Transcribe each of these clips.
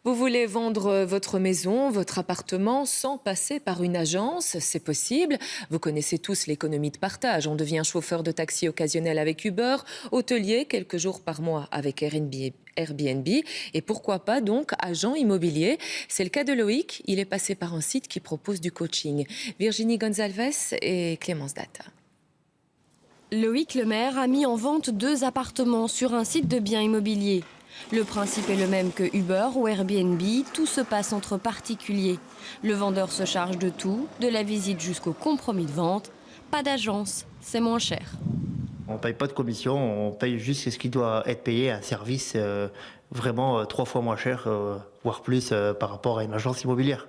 Vous voulez vendre votre maison, votre appartement sans passer par une agence? C'est possible. Vous connaissez tous l'économie de partage. On devient chauffeur de taxi occasionnel avec Uber, hôtelier quelques jours par mois avec Airbnb et pourquoi pas donc agent immobilier. C'est le cas de Loïc. Il est passé par un site qui propose du coaching. Virginie Gonzalez et Clémence Data. Loïc Lemaire a mis en vente 2 appartements sur un site de biens immobiliers. Le principe est le même que Uber ou Airbnb, tout se passe entre particuliers. Le vendeur se charge de tout, de la visite jusqu'au compromis de vente. Pas d'agence, c'est moins cher. On ne paye pas de commission, on paye juste ce qui doit être payé, un service vraiment 3 fois moins cher, voire plus par rapport à une agence immobilière.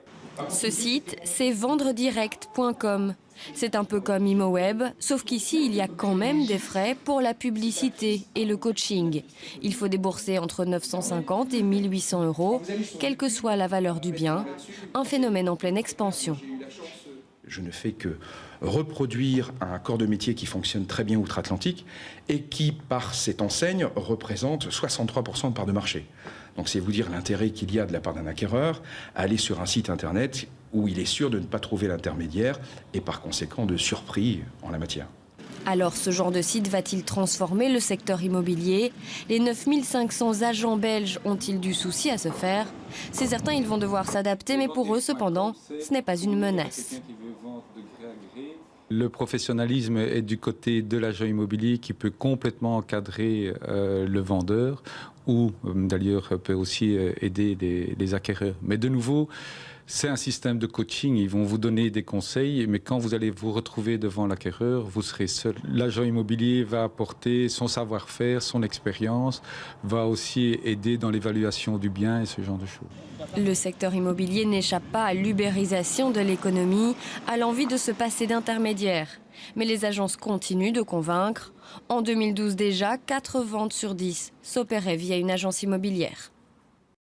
Ce site, c'est vendredirect.com. C'est un peu comme ImoWeb, sauf qu'ici, il y a quand même des frais pour la publicité et le coaching. Il faut débourser entre 950 et 1800 euros, quelle que soit la valeur du bien. Un phénomène en pleine expansion. Je ne fais que reproduire un corps de métier qui fonctionne très bien outre-Atlantique et qui, par cette enseigne, représente 63% de part de marché. Donc c'est vous dire l'intérêt qu'il y a de la part d'un acquéreur à aller sur un site internet où il est sûr de ne pas trouver l'intermédiaire et par conséquent de surpris en la matière. Alors ce genre de site va-t-il transformer le secteur immobilier? Les 9500 agents belges ont-ils du souci à se faire? C'est certain, ils vont devoir s'adapter, mais pour eux, cependant, ce n'est pas une menace. Le professionnalisme est du côté de l'agent immobilier qui peut complètement encadrer le vendeur ou d'ailleurs peut aussi aider les acquéreurs. Mais de nouveau, c'est un système de coaching. Ils vont vous donner des conseils, mais quand vous allez vous retrouver devant l'acquéreur, vous serez seul. L'agent immobilier va apporter son savoir-faire, son expérience, va aussi aider dans l'évaluation du bien et ce genre de choses. Le secteur immobilier n'échappe pas à l'ubérisation de l'économie, à l'envie de se passer d'intermédiaires. Mais les agences continuent de convaincre. En 2012 déjà, 4 ventes sur 10 s'opéraient via une agence immobilière.